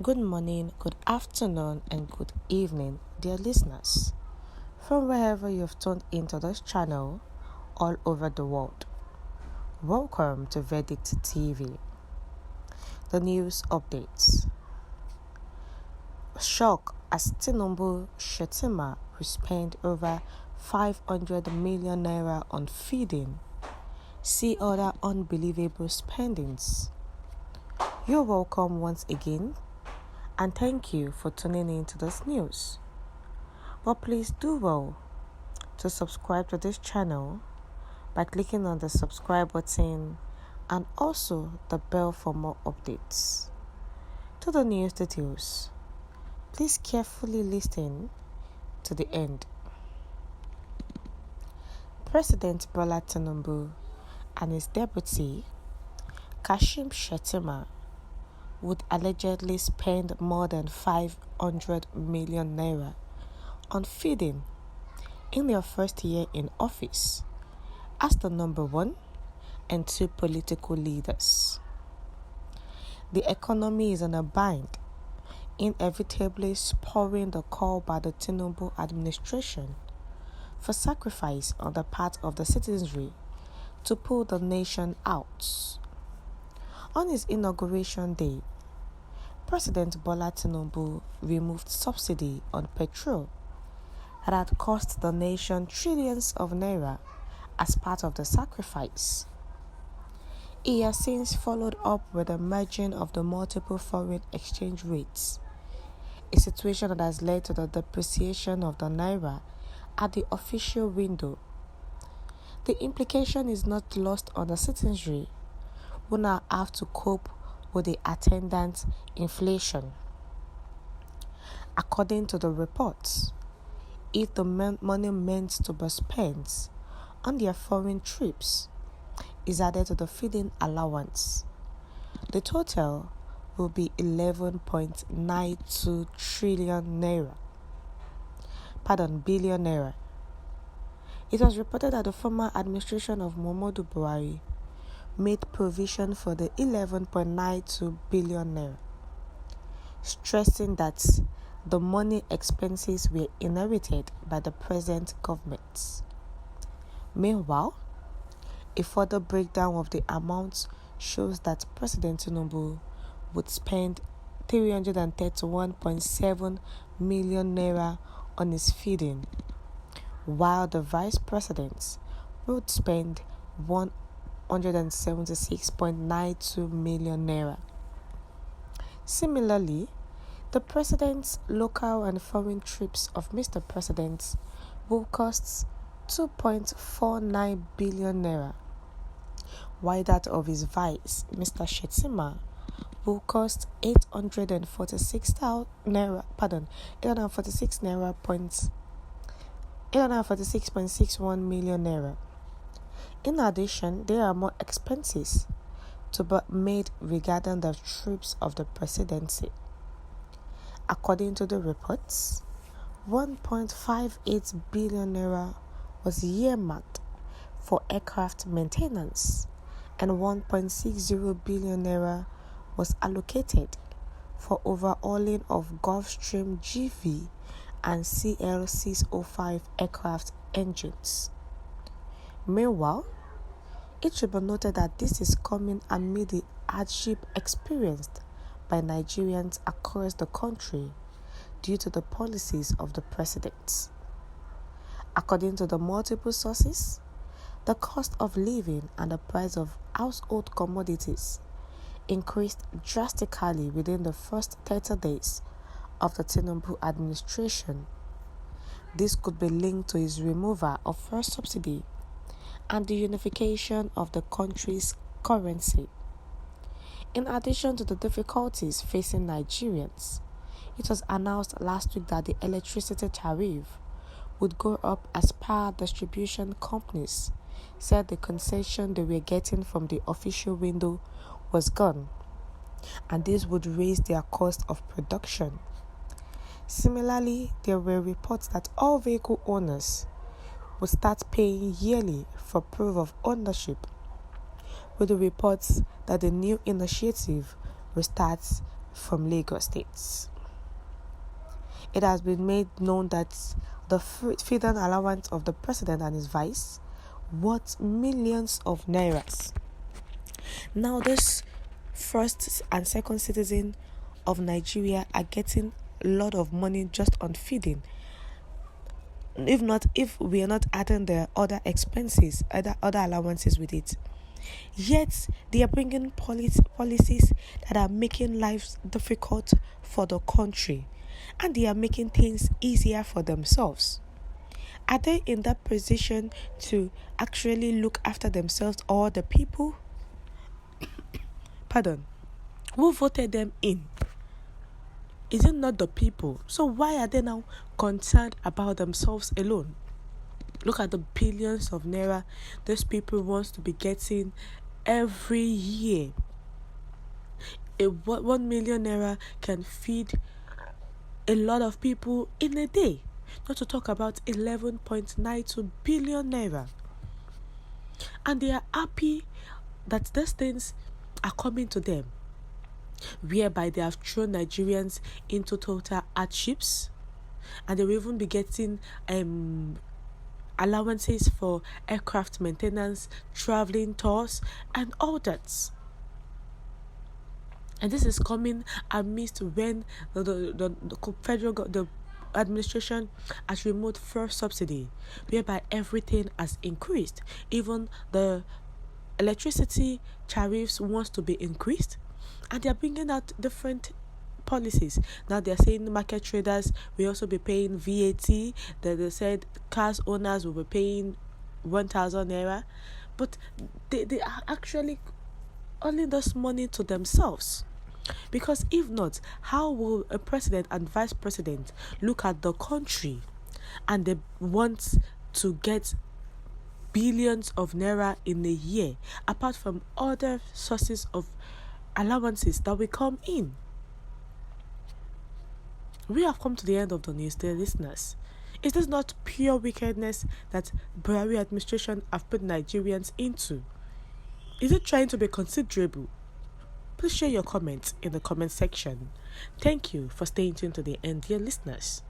Good morning, good afternoon, and good evening, dear listeners, from wherever you've tuned into this channel all over the world. Welcome to Verdict TV. The news updates. Shock as Tinubü Shettima will spend over 500 million naira on feeding. See other unbelievable spendings. You're welcome once again, and thank you for tuning in to this news. But please do well to subscribe to this channel by clicking on the subscribe button and also the bell for more updates. To the news details, please carefully listen to the end. President Bola Tinubü and his deputy, Kashim Shettima, would allegedly spend more than 500 million naira on feeding in their first year in office as the number one and two political leaders. The economy is in a bind, inevitably spurring the call by the Tinubü administration for sacrifice on the part of the citizenry to pull the nation out. On his inauguration day, President Bola Tinubü removed subsidy on petrol that had cost the nation trillions of naira as part of the sacrifice. He has since followed up with the merging of the multiple foreign exchange rates, a situation that has led to the depreciation of the naira at the official window. The implication is not lost on the citizenry, who now have to cope with the attendant inflation. According to the reports, if the money meant to be spent on their foreign trips is added to the feeding allowance, the total will be 11.92 billion naira. It was reported that the former administration of Muhammadu Buhari made provision for the 11.92 billion naira, stressing that the money expenses were inherited by the present government. Meanwhile, a further breakdown of the amounts shows that President Tinubü would spend 331.7 million naira on his feeding, while the vice president would spend 176.92 million naira. Similarly, the president's local and foreign trips of Mr. President will cost 2.49 billion naira, while that of his vice, Mr. Shettima, will cost 846.61 million naira. In addition, there are more expenses to be made regarding the trips of the presidency. According to the reports, 1.58 billion naira was earmarked for aircraft maintenance and 1.60 billion naira was allocated for overhauling of Gulfstream GV and CL-605 aircraft engines. Meanwhile, it should be noted that this is coming amid the hardship experienced by Nigerians across the country due to the policies of the president. According to the multiple sources, the cost of living and the price of household commodities increased drastically within the first 30 days of the Tinubü administration. This could be linked to his removal of fuel subsidy and the unification of the country's currency. In addition to the difficulties facing Nigerians, it was announced last week that the electricity tariff would go up as power distribution companies said the concession they were getting from the official window was gone, and this would raise their cost of production. Similarly, there were reports that all vehicle owners would start paying yearly for proof of ownership, with the reports that the new initiative will start from Lagos State. It has been made known that the feeding allowance of the president and his vice worth millions of nairas. Now, this first and second citizen of Nigeria are getting a lot of money just on feeding. If we are not adding the other expenses, other allowances with it. Yet, they are bringing policies that are making lives difficult for the country, and they are making things easier for themselves. Are they in that position to actually look after themselves or the people? Who voted them in? Is it not the people? So why are they now concerned about themselves alone? Look at the billions of naira those people wants to be getting every year. 1 million naira can feed a lot of people in a day. Not to talk about 11.92 billion naira. And they are happy that these things are coming to them, whereby they have thrown Nigerians into total hardships, and they will even be getting allowances for aircraft maintenance, traveling tours, and all that. And this is coming amidst when the federal administration has removed fuel subsidy, whereby everything has increased. Even the electricity tariffs wants to be increased, and they are bringing out different policies. Now they are saying market traders will also be paying VAT. They said cars owners will be paying 1,000 naira, but they are actually earning this money to themselves. Because if not, how will a president and vice president look at the country and they want to get billions of naira in a year, apart from other sources of allowances that will come in? We have come to the end of the news, dear listeners. Is this not pure wickedness that Buhari administration have put Nigerians into? Is it trying to be considerable? Please share your comments in the comment section. Thank you for staying tuned to the end, dear listeners.